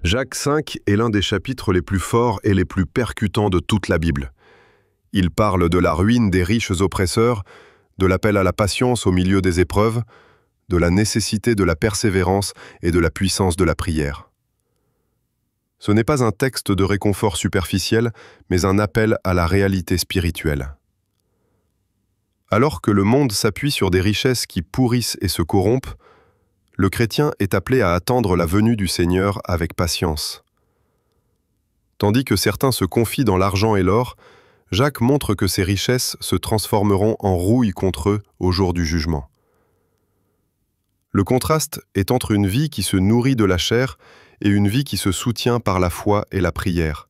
Jacques 5 est l'un des chapitres les plus forts et les plus percutants de toute la Bible. Il parle de la ruine des riches oppresseurs, de l'appel à la patience au milieu des épreuves, de la nécessité de la persévérance et de la puissance de la prière. Ce n'est pas un texte de réconfort superficiel, mais un appel à la réalité spirituelle. Alors que le monde s'appuie sur des richesses qui pourrissent et se corrompent, le chrétien est appelé à attendre la venue du Seigneur avec patience. Tandis que certains se confient dans l'argent et l'or, Jacques montre que ces richesses se transformeront en rouille contre eux au jour du jugement. Le contraste est entre une vie qui se nourrit de la chair et une vie qui se soutient par la foi et la prière.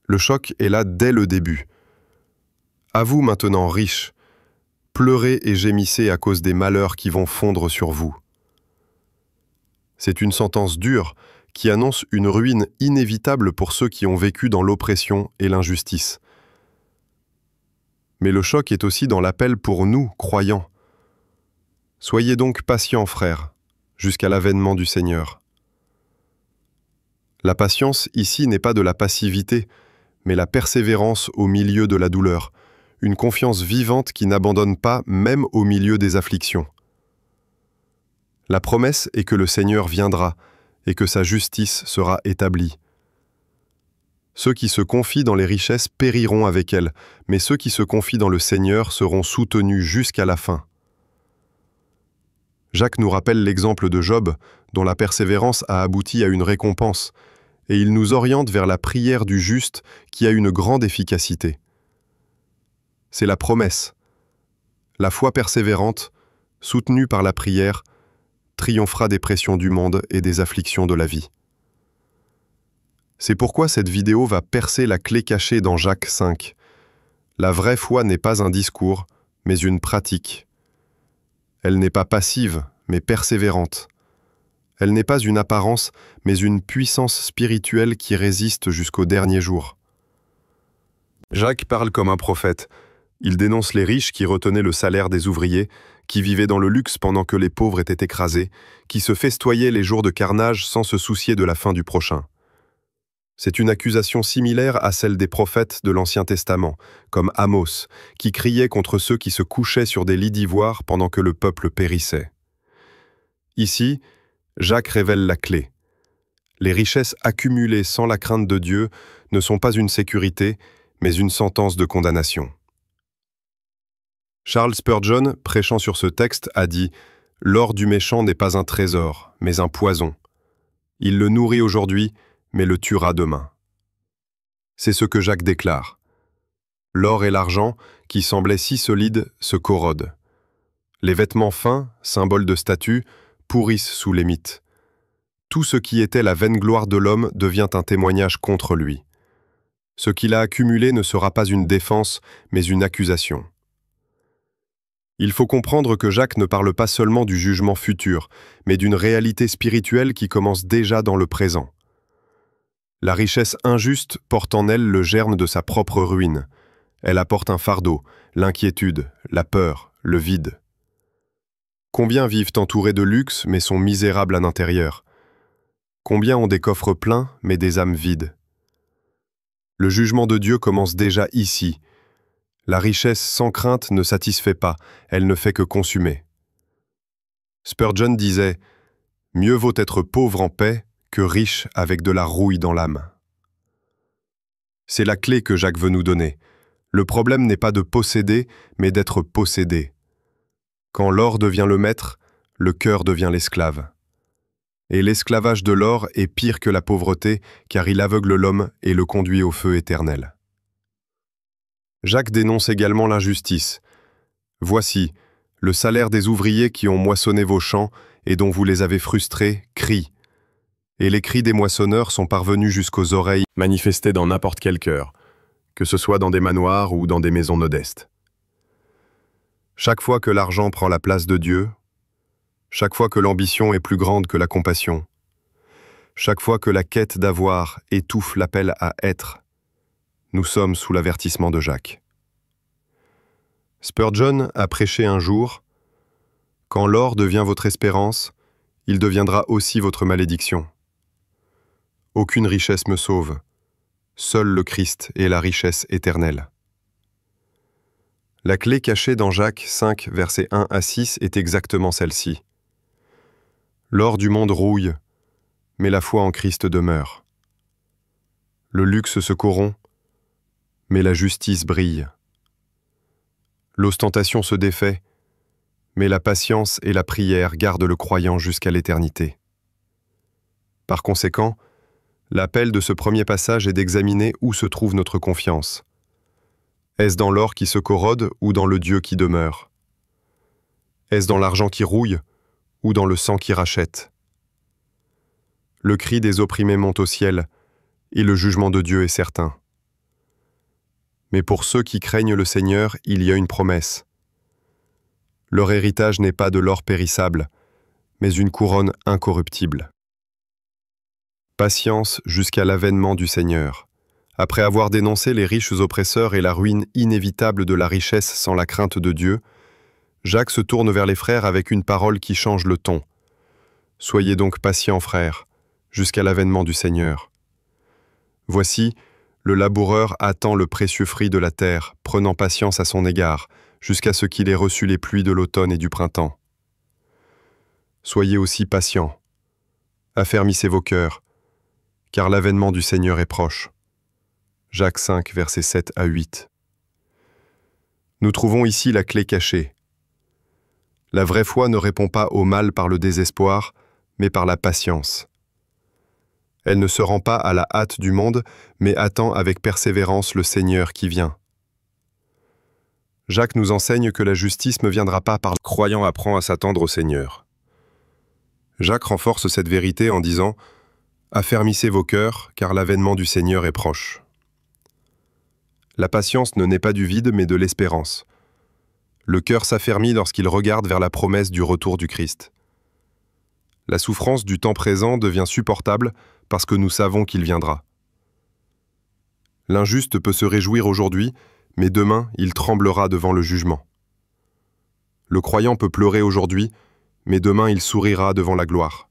Le choc est là dès le début. À vous maintenant, riches, pleurez et gémissez à cause des malheurs qui vont fondre sur vous. C'est une sentence dure qui annonce une ruine inévitable pour ceux qui ont vécu dans l'oppression et l'injustice. Mais le choc est aussi dans l'appel pour nous, croyants. Soyez donc patients, frères, jusqu'à l'avènement du Seigneur. La patience ici n'est pas de la passivité, mais la persévérance au milieu de la douleur, une confiance vivante qui n'abandonne pas même au milieu des afflictions. La promesse est que le Seigneur viendra et que sa justice sera établie. Ceux qui se confient dans les richesses périront avec elles, mais ceux qui se confient dans le Seigneur seront soutenus jusqu'à la fin. Jacques nous rappelle l'exemple de Job, dont la persévérance a abouti à une récompense, et il nous oriente vers la prière du juste qui a une grande efficacité. C'est la promesse. La foi persévérante, soutenue par la prière, triomphera des pressions du monde et des afflictions de la vie. C'est pourquoi cette vidéo va percer la clé cachée dans Jacques 5. La vraie foi n'est pas un discours, mais une pratique. Elle n'est pas passive, mais persévérante. Elle n'est pas une apparence, mais une puissance spirituelle qui résiste jusqu'au dernier jour. Jacques parle comme un prophète. Il dénonce les riches qui retenaient le salaire des ouvriers, qui vivaient dans le luxe pendant que les pauvres étaient écrasés, qui se festoyaient les jours de carnage sans se soucier de la fin du prochain. C'est une accusation similaire à celle des prophètes de l'Ancien Testament, comme Amos, qui criait contre ceux qui se couchaient sur des lits d'ivoire pendant que le peuple périssait. Ici, Jacques révèle la clé. Les richesses accumulées sans la crainte de Dieu ne sont pas une sécurité, mais une sentence de condamnation. Charles Spurgeon, prêchant sur ce texte, a dit « L'or du méchant n'est pas un trésor, mais un poison. Il le nourrit aujourd'hui, mais le tuera demain. » C'est ce que Jacques déclare. L'or et l'argent, qui semblaient si solides, se corrodent. Les vêtements fins, symboles de statut, pourrissent sous les mythes. Tout ce qui était la vaine gloire de l'homme devient un témoignage contre lui. Ce qu'il a accumulé ne sera pas une défense, mais une accusation. Il faut comprendre que Jacques ne parle pas seulement du jugement futur, mais d'une réalité spirituelle qui commence déjà dans le présent. La richesse injuste porte en elle le germe de sa propre ruine. Elle apporte un fardeau, l'inquiétude, la peur, le vide. Combien vivent entourés de luxe mais sont misérables à l'intérieur? Combien ont des coffres pleins mais des âmes vides? Le jugement de Dieu commence déjà ici. La richesse sans crainte ne satisfait pas, elle ne fait que consumer. Spurgeon disait « Mieux vaut être pauvre en paix que riche avec de la rouille dans l'âme. » C'est la clé que Jacques veut nous donner. Le problème n'est pas de posséder, mais d'être possédé. Quand l'or devient le maître, le cœur devient l'esclave. Et l'esclavage de l'or est pire que la pauvreté, car il aveugle l'homme et le conduit au feu éternel. Jacques dénonce également l'injustice. « Voici, le salaire des ouvriers qui ont moissonné vos champs et dont vous les avez frustrés crie. Et les cris des moissonneurs sont parvenus jusqu'aux oreilles manifestés dans n'importe quel cœur, que ce soit dans des manoirs ou dans des maisons modestes. Chaque fois que l'argent prend la place de Dieu, chaque fois que l'ambition est plus grande que la compassion, chaque fois que la quête d'avoir étouffe l'appel à être, nous sommes sous l'avertissement de Jacques. Spurgeon a prêché un jour « Quand l'or devient votre espérance, il deviendra aussi votre malédiction. Aucune richesse me sauve. Seul le Christ est la richesse éternelle. La clé cachée dans Jacques 5, versets 1 à 6 est exactement celle-ci. L'or du monde rouille, mais la foi en Christ demeure. Le luxe se corrompt, mais la justice brille. L'ostentation se défait, mais la patience et la prière gardent le croyant jusqu'à l'éternité. Par conséquent, l'appel de ce premier passage est d'examiner où se trouve notre confiance. Est-ce dans l'or qui se corrode ou dans le Dieu qui demeure? Est-ce dans l'argent qui rouille ou dans le sang qui rachète? Le cri des opprimés monte au ciel, et le jugement de Dieu est certain. Mais pour ceux qui craignent le Seigneur, il y a une promesse. Leur héritage n'est pas de l'or périssable, mais une couronne incorruptible. Patience jusqu'à l'avènement du Seigneur. Après avoir dénoncé les riches oppresseurs et la ruine inévitable de la richesse sans la crainte de Dieu, Jacques se tourne vers les frères avec une parole qui change le ton. « Soyez donc patients, frères, jusqu'à l'avènement du Seigneur. Voici, le laboureur attend le précieux fruit de la terre, prenant patience à son égard, jusqu'à ce qu'il ait reçu les pluies de l'automne et du printemps. Soyez aussi patients. Affermissez vos cœurs, car l'avènement du Seigneur est proche. » Jacques 5, versets 7 à 8. Nous trouvons ici la clé cachée. La vraie foi ne répond pas au mal par le désespoir, mais par la patience. Elle ne se rend pas à la hâte du monde, mais attend avec persévérance le Seigneur qui vient. Jacques nous enseigne que la justice ne viendra pas par le croyant apprend à s'attendre au Seigneur. Jacques renforce cette vérité en disant « Affermissez vos cœurs, car l'avènement du Seigneur est proche. » La patience ne naît pas du vide, mais de l'espérance. Le cœur s'affermit lorsqu'il regarde vers la promesse du retour du Christ. La souffrance du temps présent devient supportable parce que nous savons qu'il viendra. L'injuste peut se réjouir aujourd'hui, mais demain, il tremblera devant le jugement. Le croyant peut pleurer aujourd'hui, mais demain, il sourira devant la gloire.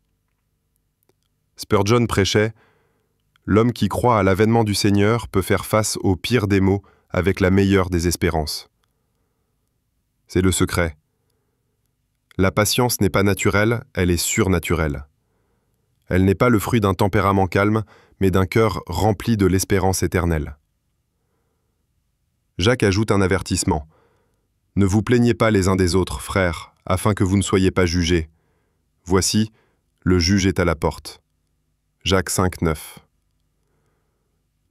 Spurgeon prêchait « L'homme qui croit à l'avènement du Seigneur peut faire face au pire des maux avec la meilleure des espérances. » C'est le secret. La patience n'est pas naturelle, elle est surnaturelle. Elle n'est pas le fruit d'un tempérament calme, mais d'un cœur rempli de l'espérance éternelle. Jacques ajoute un avertissement. « Ne vous plaignez pas les uns des autres, frères, afin que vous ne soyez pas jugés. Voici, le juge est à la porte. » Jacques 5, 9.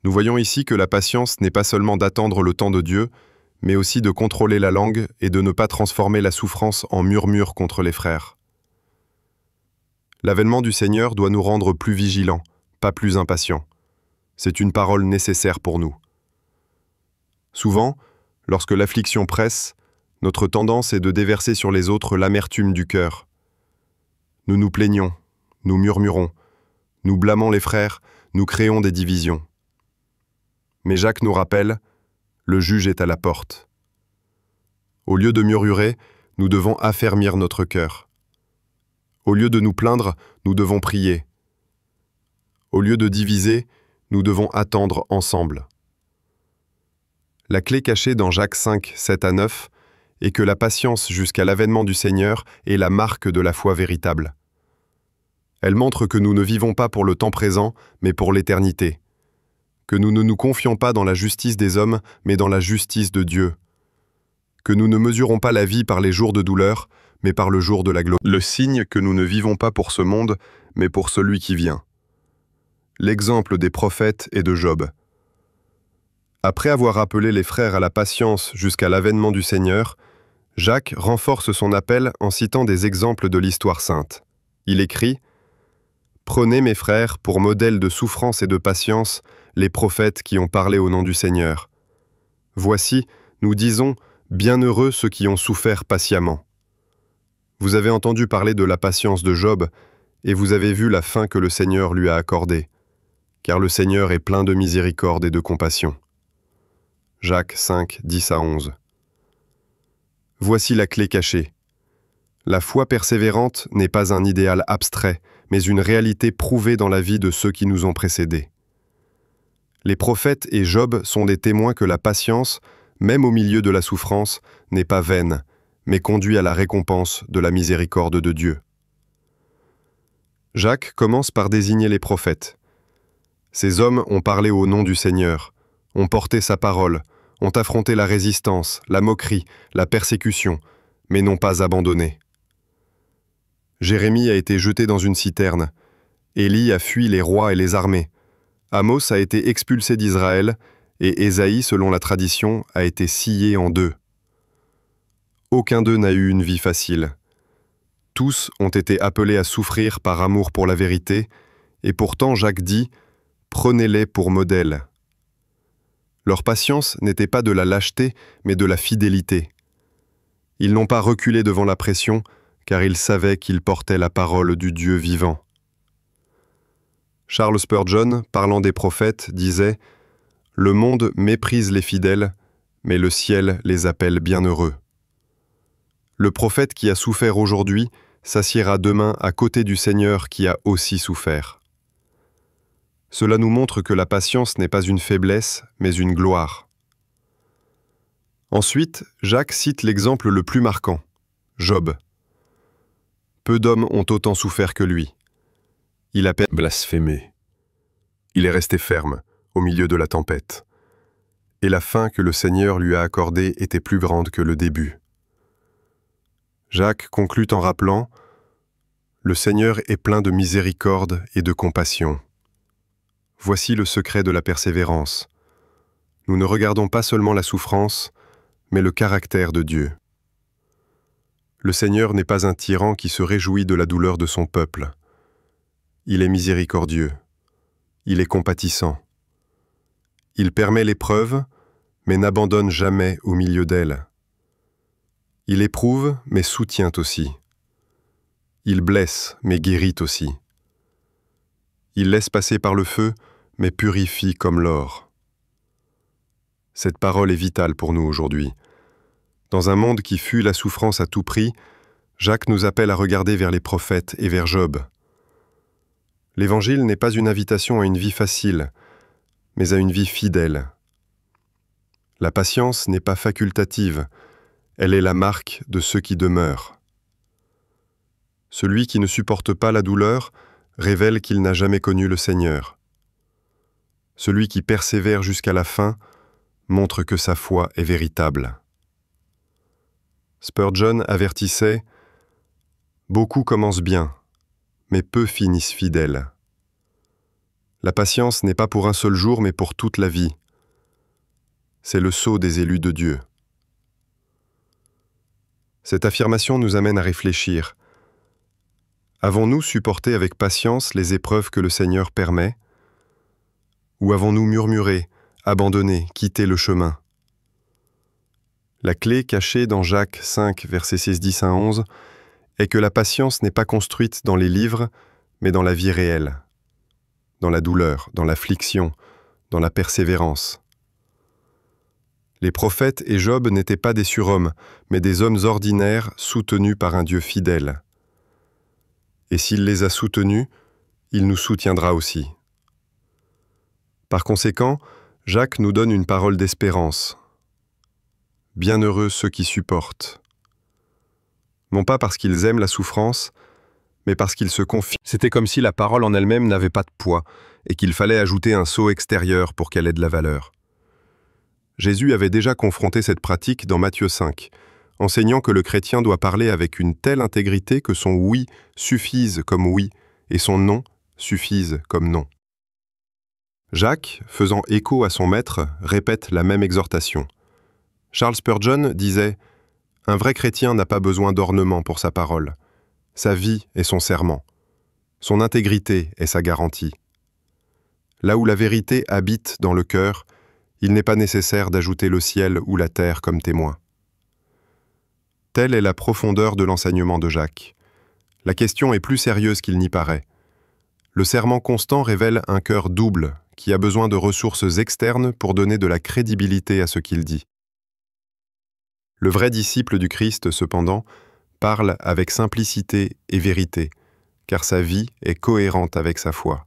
Nous voyons ici que la patience n'est pas seulement d'attendre le temps de Dieu, mais aussi de contrôler la langue et de ne pas transformer la souffrance en murmure contre les frères. L'avènement du Seigneur doit nous rendre plus vigilants, pas plus impatients. C'est une parole nécessaire pour nous. Souvent, lorsque l'affliction presse, notre tendance est de déverser sur les autres l'amertume du cœur. Nous nous plaignons, nous murmurons, nous blâmons les frères, nous créons des divisions. Mais Jacques nous rappelle, le juge est à la porte. Au lieu de murmurer, nous devons affermir notre cœur. Au lieu de nous plaindre, nous devons prier. Au lieu de diviser, nous devons attendre ensemble. La clé cachée dans Jacques 5, 7 à 9 est que la patience jusqu'à l'avènement du Seigneur est la marque de la foi véritable. Elle montre que nous ne vivons pas pour le temps présent, mais pour l'éternité. Que nous ne nous confions pas dans la justice des hommes, mais dans la justice de Dieu. Que nous ne mesurons pas la vie par les jours de douleur, mais par le jour de la gloire. Le signe que nous ne vivons pas pour ce monde, mais pour celui qui vient. L'exemple des prophètes et de Job. Après avoir appelé les frères à la patience jusqu'à l'avènement du Seigneur, Jacques renforce son appel en citant des exemples de l'histoire sainte. Il écrit « Prenez, mes frères, pour modèle de souffrance et de patience, les prophètes qui ont parlé au nom du Seigneur. Voici, nous disons, bienheureux ceux qui ont souffert patiemment. Vous avez entendu parler de la patience de Job, et vous avez vu la fin que le Seigneur lui a accordée, car le Seigneur est plein de miséricorde et de compassion. » Jacques 5, 10 à 11. Voici la clé cachée. La foi persévérante n'est pas un idéal abstrait, mais une réalité prouvée dans la vie de ceux qui nous ont précédés. Les prophètes et Job sont des témoins que la patience, même au milieu de la souffrance, n'est pas vaine, mais conduit à la récompense de la miséricorde de Dieu. Jacques commence par désigner les prophètes. Ces hommes ont parlé au nom du Seigneur, ont porté sa parole, ont affronté la résistance, la moquerie, la persécution, mais n'ont pas abandonné. Jérémie a été jeté dans une citerne, Élie a fui les rois et les armées, Amos a été expulsé d'Israël, et Ésaïe, selon la tradition, a été scié en deux. Aucun d'eux n'a eu une vie facile. Tous ont été appelés à souffrir par amour pour la vérité, et pourtant Jacques dit « Prenez-les pour modèle ». Leur patience n'était pas de la lâcheté, mais de la fidélité. Ils n'ont pas reculé devant la pression, car ils savaient qu'ils portaient la parole du Dieu vivant. Charles Spurgeon, parlant des prophètes, disait « Le monde méprise les fidèles, mais le ciel les appelle bienheureux. » Le prophète qui a souffert aujourd'hui s'assiera demain à côté du Seigneur qui a aussi souffert. Cela nous montre que la patience n'est pas une faiblesse, mais une gloire. Ensuite, Jacques cite l'exemple le plus marquant, Job. Peu d'hommes ont autant souffert que lui. Il a blasphémé. Il est resté ferme, au milieu de la tempête. Et la fin que le Seigneur lui a accordée était plus grande que le début. Jacques conclut en rappelant « Le Seigneur est plein de miséricorde et de compassion. » Voici le secret de la persévérance. Nous ne regardons pas seulement la souffrance, mais le caractère de Dieu. Le Seigneur n'est pas un tyran qui se réjouit de la douleur de son peuple. Il est miséricordieux. Il est compatissant. Il permet l'épreuve, mais n'abandonne jamais au milieu d'elle. Il éprouve, mais soutient aussi. Il blesse, mais guérit aussi. Il laisse passer par le feu, mais purifie comme l'or. Cette parole est vitale pour nous aujourd'hui. Dans un monde qui fuit la souffrance à tout prix, Jacques nous appelle à regarder vers les prophètes et vers Job. L'Évangile n'est pas une invitation à une vie facile, mais à une vie fidèle. La patience n'est pas facultative, elle est la marque de ceux qui demeurent. Celui qui ne supporte pas la douleur révèle qu'il n'a jamais connu le Seigneur. Celui qui persévère jusqu'à la fin montre que sa foi est véritable. Spurgeon avertissait « Beaucoup commencent bien, mais peu finissent fidèles. » La patience n'est pas pour un seul jour, mais pour toute la vie. C'est le sceau des élus de Dieu. Cette affirmation nous amène à réfléchir. Avons-nous supporté avec patience les épreuves que le Seigneur permet? Ou avons-nous murmuré, abandonné, quitté le chemin? La clé cachée dans Jacques 5, versets 16-10 à 11, est que la patience n'est pas construite dans les livres, mais dans la vie réelle, dans la douleur, dans l'affliction, dans la persévérance. Les prophètes et Job n'étaient pas des surhommes, mais des hommes ordinaires soutenus par un Dieu fidèle. Et s'il les a soutenus, il nous soutiendra aussi. Par conséquent, Jacques nous donne une parole d'espérance. Bienheureux ceux qui supportent. Non pas parce qu'ils aiment la souffrance, mais parce qu'ils se confient. C'était comme si la parole en elle-même n'avait pas de poids et qu'il fallait ajouter un sceau extérieur pour qu'elle ait de la valeur. Jésus avait déjà confronté cette pratique dans Matthieu 5, enseignant que le chrétien doit parler avec une telle intégrité que son oui suffise comme oui et son non suffise comme non. Jacques, faisant écho à son maître, répète la même exhortation. Charles Spurgeon disait « Un vrai chrétien n'a pas besoin d'ornement pour sa parole. Sa vie est son serment. Son intégrité est sa garantie. Là où la vérité habite dans le cœur, il n'est pas nécessaire d'ajouter le ciel ou la terre comme témoin. » Telle est la profondeur de l'enseignement de Jacques. La question est plus sérieuse qu'il n'y paraît. Le serment constant révèle un cœur double qui a besoin de ressources externes pour donner de la crédibilité à ce qu'il dit. Le vrai disciple du Christ, cependant, parle avec simplicité et vérité, car sa vie est cohérente avec sa foi.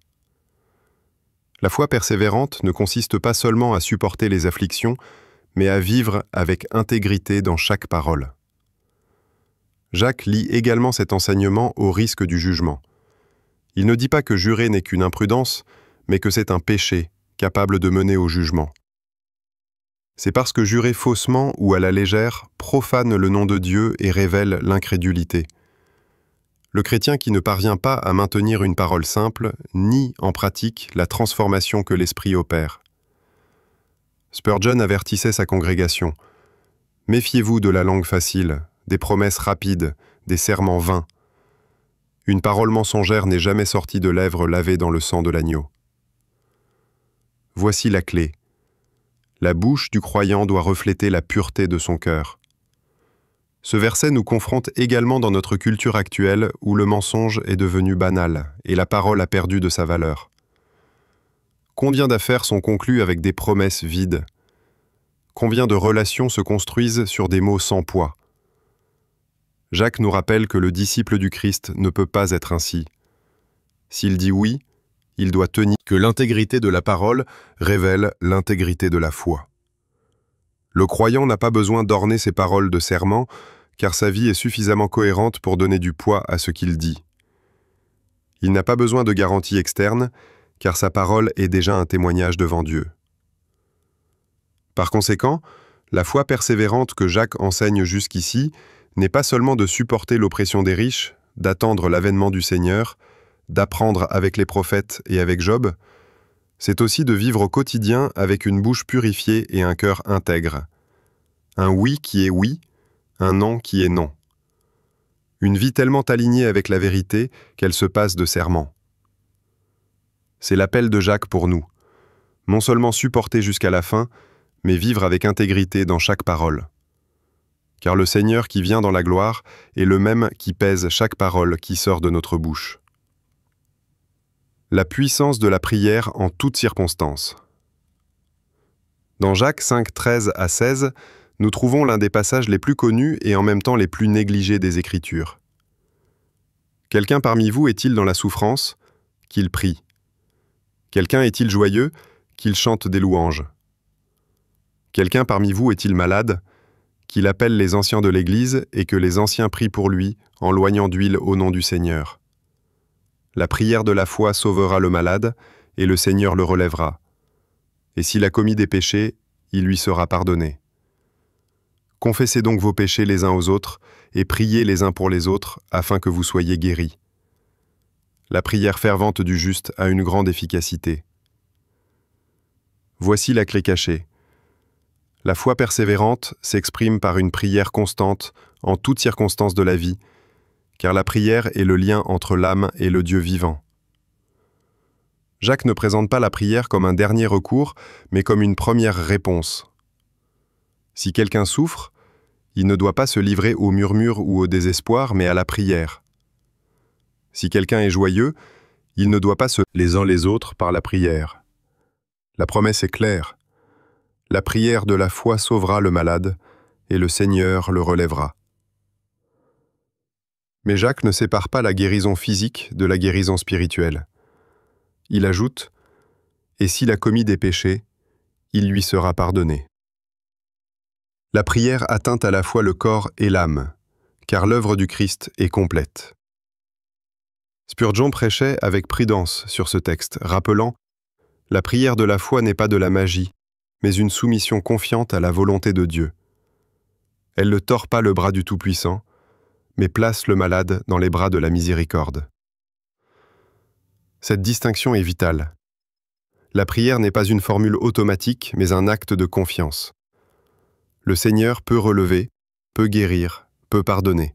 La foi persévérante ne consiste pas seulement à supporter les afflictions, mais à vivre avec intégrité dans chaque parole. Jacques lit également cet enseignement au risque du jugement. Il ne dit pas que jurer n'est qu'une imprudence, mais que c'est un péché capable de mener au jugement. C'est parce que jurer faussement ou à la légère profane le nom de Dieu et révèle l'incrédulité. Le chrétien qui ne parvient pas à maintenir une parole simple nie en pratique la transformation que l'Esprit opère. Spurgeon avertissait sa congrégation. « Méfiez-vous de la langue facile, des promesses rapides, des serments vains. Une parole mensongère n'est jamais sortie de lèvres lavées dans le sang de l'agneau. » Voici la clé. La bouche du croyant doit refléter la pureté de son cœur. Ce verset nous confronte également dans notre culture actuelle où le mensonge est devenu banal et la parole a perdu de sa valeur. Combien d'affaires sont conclues avec des promesses vides? Combien de relations se construisent sur des mots sans poids? Jacques nous rappelle que le disciple du Christ ne peut pas être ainsi. S'il dit oui, il doit tenir, que l'intégrité de la parole révèle l'intégrité de la foi. Le croyant n'a pas besoin d'orner ses paroles de serment, car sa vie est suffisamment cohérente pour donner du poids à ce qu'il dit. Il n'a pas besoin de garantie externe, car sa parole est déjà un témoignage devant Dieu. Par conséquent, la foi persévérante que Jacques enseigne jusqu'ici n'est pas seulement de supporter l'oppression des riches, d'attendre l'avènement du Seigneur, d'apprendre avec les prophètes et avec Job, c'est aussi de vivre au quotidien avec une bouche purifiée et un cœur intègre. Un oui qui est oui, un non qui est non. Une vie tellement alignée avec la vérité qu'elle se passe de serment. C'est l'appel de Jacques pour nous. Non seulement supporter jusqu'à la fin, mais vivre avec intégrité dans chaque parole. Car le Seigneur qui vient dans la gloire est le même qui pèse chaque parole qui sort de notre bouche. La puissance de la prière en toutes circonstances. Dans Jacques 5, 13 à 16, nous trouvons l'un des passages les plus connus et en même temps les plus négligés des Écritures. Quelqu'un parmi vous est-il dans la souffrance? Qu'il prie. Quelqu'un est-il joyeux? Qu'il chante des louanges. Quelqu'un parmi vous est-il malade? Qu'il appelle les anciens de l'Église et que les anciens prient pour lui en loignant d'huile au nom du Seigneur. La prière de la foi sauvera le malade et le Seigneur le relèvera. Et s'il a commis des péchés, il lui sera pardonné. Confessez donc vos péchés les uns aux autres et priez les uns pour les autres afin que vous soyez guéris. La prière fervente du juste a une grande efficacité. Voici la clé cachée. La foi persévérante s'exprime par une prière constante en toutes circonstances de la vie, car la prière est le lien entre l'âme et le Dieu vivant. Jacques ne présente pas la prière comme un dernier recours, mais comme une première réponse. Si quelqu'un souffre, il ne doit pas se livrer au murmure ou au désespoir, mais à la prière. Si quelqu'un est joyeux, il ne doit pas se les uns les autres par la prière. La promesse est claire. La prière de la foi sauvera le malade, et le Seigneur le relèvera. Mais Jacques ne sépare pas la guérison physique de la guérison spirituelle. Il ajoute « Et s'il a commis des péchés, il lui sera pardonné ». La prière atteint à la fois le corps et l'âme, car l'œuvre du Christ est complète. Spurgeon prêchait avec prudence sur ce texte, rappelant « La prière de la foi n'est pas de la magie, mais une soumission confiante à la volonté de Dieu. Elle ne tord pas le bras du Tout-Puissant, mais place le malade dans les bras de la miséricorde. » Cette distinction est vitale. La prière n'est pas une formule automatique, mais un acte de confiance. Le Seigneur peut relever, peut guérir, peut pardonner.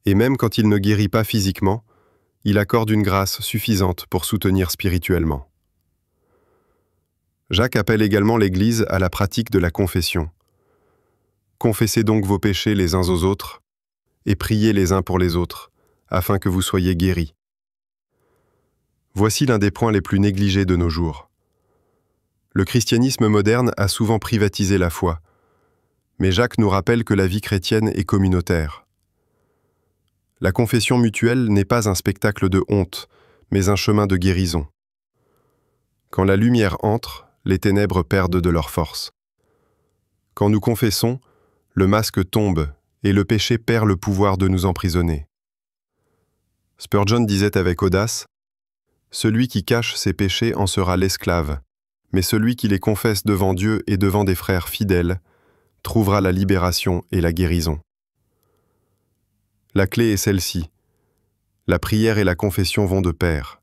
Et même quand il ne guérit pas physiquement, il accorde une grâce suffisante pour soutenir spirituellement. Jacques appelle également l'Église à la pratique de la confession. Confessez donc vos péchés les uns aux autres, et priez les uns pour les autres, afin que vous soyez guéris. Voici l'un des points les plus négligés de nos jours. Le christianisme moderne a souvent privatisé la foi, mais Jacques nous rappelle que la vie chrétienne est communautaire. La confession mutuelle n'est pas un spectacle de honte, mais un chemin de guérison. Quand la lumière entre, les ténèbres perdent de leur force. Quand nous confessons, le masque tombe et le péché perd le pouvoir de nous emprisonner. Spurgeon disait avec audace, « Celui qui cache ses péchés en sera l'esclave, mais celui qui les confesse devant Dieu et devant des frères fidèles trouvera la libération et la guérison. » La clé est celle-ci. La prière et la confession vont de pair.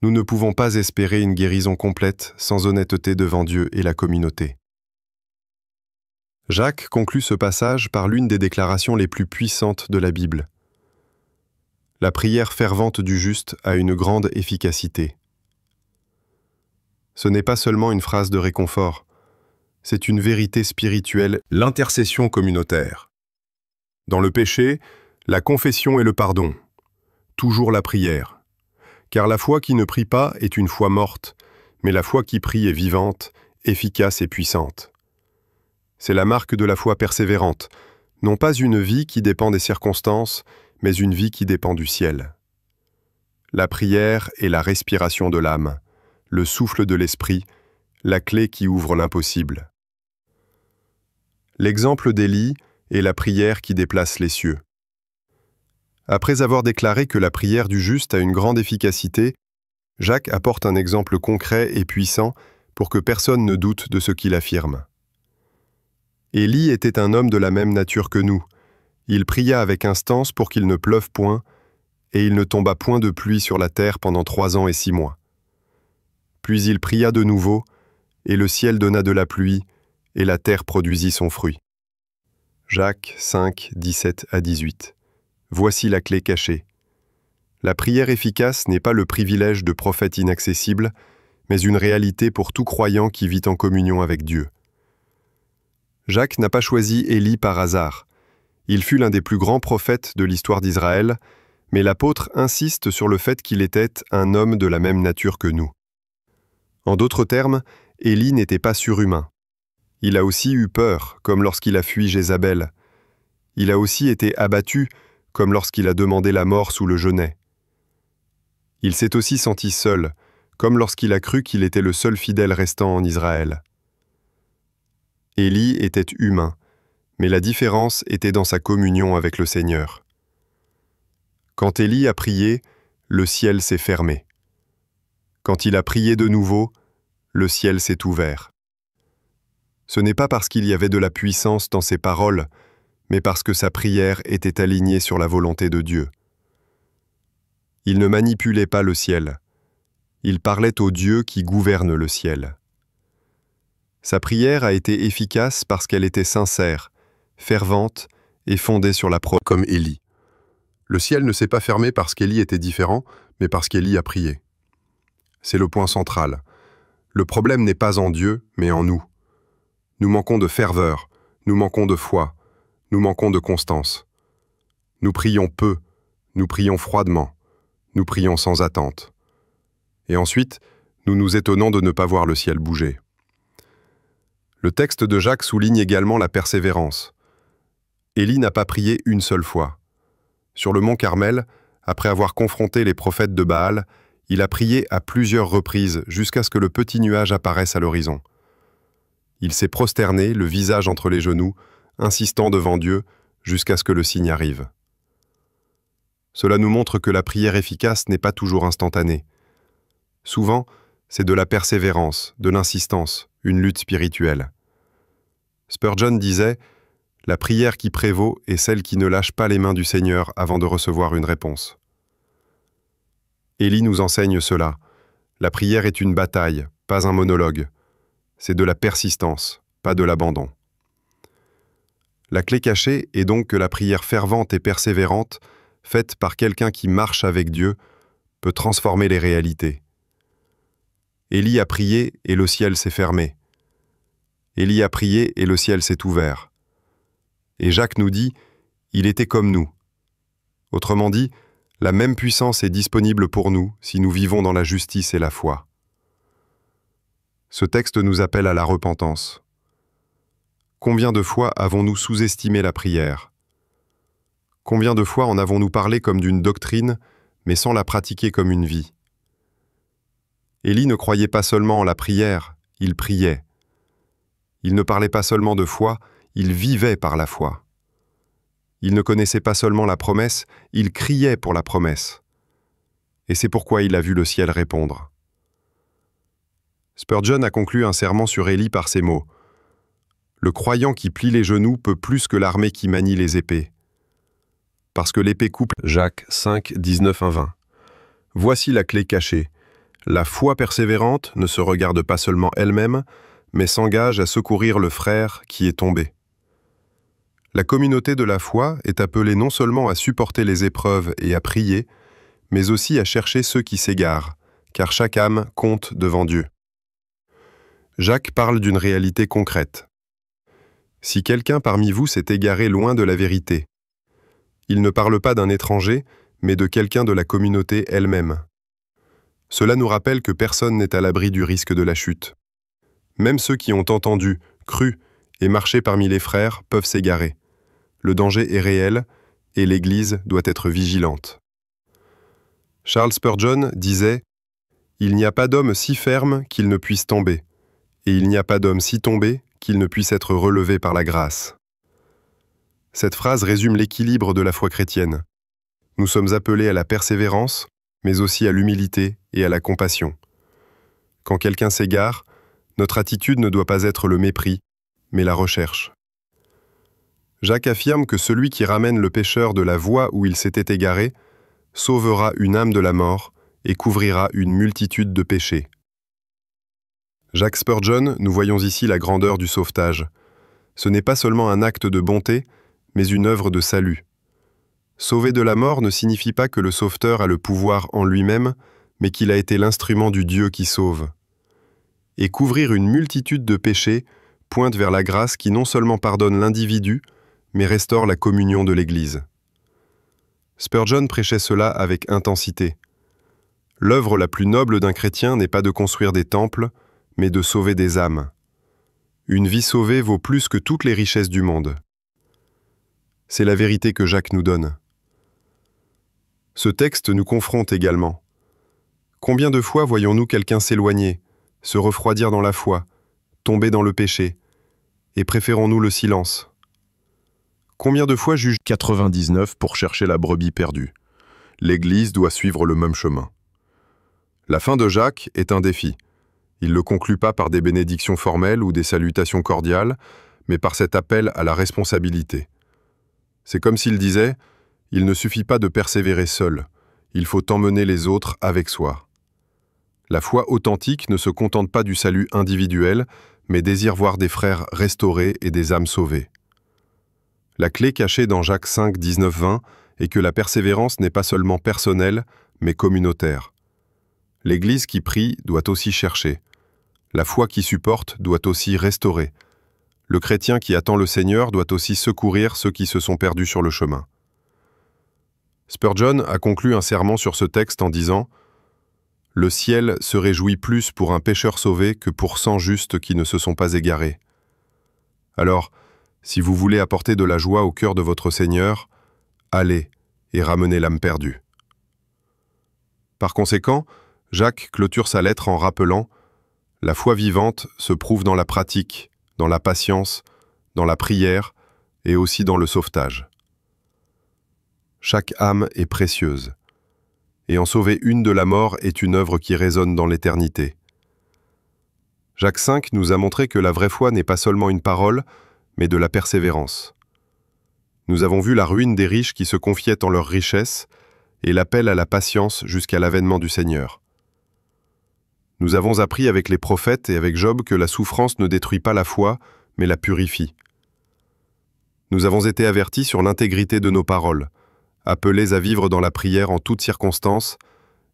Nous ne pouvons pas espérer une guérison complète sans honnêteté devant Dieu et la communauté. Jacques conclut ce passage par l'une des déclarations les plus puissantes de la Bible. La prière fervente du juste a une grande efficacité. Ce n'est pas seulement une phrase de réconfort, c'est une vérité spirituelle, l'intercession communautaire. Dans le péché, la confession et le pardon. Toujours la prière. Car la foi qui ne prie pas est une foi morte, mais la foi qui prie est vivante, efficace et puissante. C'est la marque de la foi persévérante, non pas une vie qui dépend des circonstances, mais une vie qui dépend du ciel. La prière est la respiration de l'âme, le souffle de l'esprit, la clé qui ouvre l'impossible. L'exemple d'Élie est la prière qui déplace les cieux. Après avoir déclaré que la prière du juste a une grande efficacité, Jacques apporte un exemple concret et puissant pour que personne ne doute de ce qu'il affirme. Élie était un homme de la même nature que nous. Il pria avec instance pour qu'il ne pleuve point, et il ne tomba point de pluie sur la terre pendant 3 ans et 6 mois. Puis il pria de nouveau, et le ciel donna de la pluie, et la terre produisit son fruit. Jacques 5, 17 à 18. Voici la clé cachée. La prière efficace n'est pas le privilège de prophètes inaccessibles, mais une réalité pour tout croyant qui vit en communion avec Dieu. Jacques n'a pas choisi Élie par hasard. Il fut l'un des plus grands prophètes de l'histoire d'Israël, mais l'apôtre insiste sur le fait qu'il était un homme de la même nature que nous. En d'autres termes, Élie n'était pas surhumain. Il a aussi eu peur, comme lorsqu'il a fui Jézabel. Il a aussi été abattu, comme lorsqu'il a demandé la mort sous le genêt. Il s'est aussi senti seul, comme lorsqu'il a cru qu'il était le seul fidèle restant en Israël. Élie était humain, mais la différence était dans sa communion avec le Seigneur. Quand Élie a prié, le ciel s'est fermé. Quand il a prié de nouveau, le ciel s'est ouvert. Ce n'est pas parce qu'il y avait de la puissance dans ses paroles, mais parce que sa prière était alignée sur la volonté de Dieu. Il ne manipulait pas le ciel. Il parlait au Dieu qui gouverne le ciel. Sa prière a été efficace parce qu'elle était sincère, fervente et fondée sur la promesse. Comme Élie. Le ciel ne s'est pas fermé parce qu'Élie était différent, mais parce qu'Élie a prié. C'est le point central. Le problème n'est pas en Dieu, mais en nous. Nous manquons de ferveur, nous manquons de foi, nous manquons de constance. Nous prions peu, nous prions froidement, nous prions sans attente. Et ensuite, nous nous étonnons de ne pas voir le ciel bouger. Le texte de Jacques souligne également la persévérance. Élie n'a pas prié une seule fois. Sur le mont Carmel, après avoir confronté les prophètes de Baal, il a prié à plusieurs reprises jusqu'à ce que le petit nuage apparaisse à l'horizon. Il s'est prosterné, le visage entre les genoux, insistant devant Dieu jusqu'à ce que le signe arrive. Cela nous montre que la prière efficace n'est pas toujours instantanée. Souvent, c'est de la persévérance, de l'insistance, une lutte spirituelle. Spurgeon disait « La prière qui prévaut est celle qui ne lâche pas les mains du Seigneur avant de recevoir une réponse. » Élie nous enseigne cela. La prière est une bataille, pas un monologue. C'est de la persistance, pas de l'abandon. La clé cachée est donc que la prière fervente et persévérante, faite par quelqu'un qui marche avec Dieu, peut transformer les réalités. Élie a prié et le ciel s'est fermé. Élie a prié et le ciel s'est ouvert. Et Jacques nous dit, il était comme nous. Autrement dit, la même puissance est disponible pour nous si nous vivons dans la justice et la foi. Ce texte nous appelle à la repentance. Combien de fois avons-nous sous-estimé la prière? Combien de fois en avons-nous parlé comme d'une doctrine, mais sans la pratiquer comme une vie? Élie ne croyait pas seulement en la prière, il priait. Il ne parlait pas seulement de foi, il vivait par la foi. Il ne connaissait pas seulement la promesse, il criait pour la promesse. Et c'est pourquoi il a vu le ciel répondre. Spurgeon a conclu un sermon sur Élie par ces mots. « Le croyant qui plie les genoux peut plus que l'armée qui manie les épées. Parce que l'épée coupe. » Jacques 5, 19-20. Voici la clé cachée. La foi persévérante ne se regarde pas seulement elle-même, mais s'engage à secourir le frère qui est tombé. La communauté de la foi est appelée non seulement à supporter les épreuves et à prier, mais aussi à chercher ceux qui s'égarent, car chaque âme compte devant Dieu. Jacques parle d'une réalité concrète. Si quelqu'un parmi vous s'est égaré loin de la vérité, il ne parle pas d'un étranger, mais de quelqu'un de la communauté elle-même. Cela nous rappelle que personne n'est à l'abri du risque de la chute. Même ceux qui ont entendu, cru et marché parmi les frères peuvent s'égarer. Le danger est réel et l'Église doit être vigilante. Charles Spurgeon disait « Il n'y a pas d'homme si ferme qu'il ne puisse tomber, et il n'y a pas d'homme si tombé qu'il ne puisse être relevé par la grâce. » Cette phrase résume l'équilibre de la foi chrétienne. Nous sommes appelés à la persévérance, mais aussi à l'humilité et à la compassion. Quand quelqu'un s'égare, notre attitude ne doit pas être le mépris, mais la recherche. Jacques affirme que celui qui ramène le pécheur de la voie où il s'était égaré sauvera une âme de la mort et couvrira une multitude de péchés. Jacques Spurgeon, nous voyons ici la grandeur du sauvetage. Ce n'est pas seulement un acte de bonté, mais une œuvre de salut. Sauver de la mort ne signifie pas que le sauveteur a le pouvoir en lui-même, mais qu'il a été l'instrument du Dieu qui sauve. Et couvrir une multitude de péchés pointe vers la grâce qui non seulement pardonne l'individu, mais restaure la communion de l'Église. Spurgeon prêchait cela avec intensité. L'œuvre la plus noble d'un chrétien n'est pas de construire des temples, mais de sauver des âmes. Une vie sauvée vaut plus que toutes les richesses du monde. C'est la vérité que Jacques nous donne. Ce texte nous confronte également. Combien de fois voyons-nous quelqu'un s'éloigner, se refroidir dans la foi, tomber dans le péché, et préférons-nous le silence? Combien de fois juge 99 pour chercher la brebis perdue? L'Église doit suivre le même chemin. La fin de Jacques est un défi. Il ne le conclut pas par des bénédictions formelles ou des salutations cordiales, mais par cet appel à la responsabilité. C'est comme s'il disait « Il ne suffit pas de persévérer seul, il faut emmener les autres avec soi ». La foi authentique ne se contente pas du salut individuel, mais désire voir des frères restaurés et des âmes sauvées. La clé cachée dans Jacques 5, 19-20 est que la persévérance n'est pas seulement personnelle, mais communautaire. L'Église qui prie doit aussi chercher. La foi qui supporte doit aussi restaurer. Le chrétien qui attend le Seigneur doit aussi secourir ceux qui se sont perdus sur le chemin. Spurgeon a conclu un sermon sur ce texte en disant « Le ciel se réjouit plus pour un pécheur sauvé que pour 100 justes qui ne se sont pas égarés. » Alors, si vous voulez apporter de la joie au cœur de votre Seigneur, allez et ramenez l'âme perdue. Par conséquent, Jacques clôture sa lettre en rappelant « La foi vivante se prouve dans la pratique, dans la patience, dans la prière et aussi dans le sauvetage. » Chaque âme est précieuse, et en sauver une de la mort est une œuvre qui résonne dans l'éternité. Jacques V nous a montré que la vraie foi n'est pas seulement une parole, mais de la persévérance. Nous avons vu la ruine des riches qui se confiaient en leur richesse et l'appel à la patience jusqu'à l'avènement du Seigneur. Nous avons appris avec les prophètes et avec Job que la souffrance ne détruit pas la foi, mais la purifie. Nous avons été avertis sur l'intégrité de nos paroles, appelés à vivre dans la prière en toutes circonstances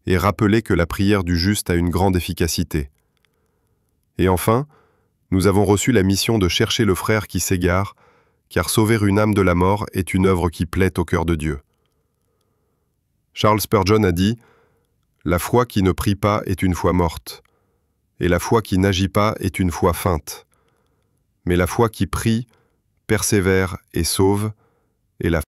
et rappelés que la prière du juste a une grande efficacité. Et enfin, nous avons reçu la mission de chercher le frère qui s'égare, car sauver une âme de la mort est une œuvre qui plaît au cœur de Dieu. Charles Spurgeon a dit « La foi qui ne prie pas est une foi morte, et la foi qui n'agit pas est une foi feinte. Mais la foi qui prie, persévère et sauve est la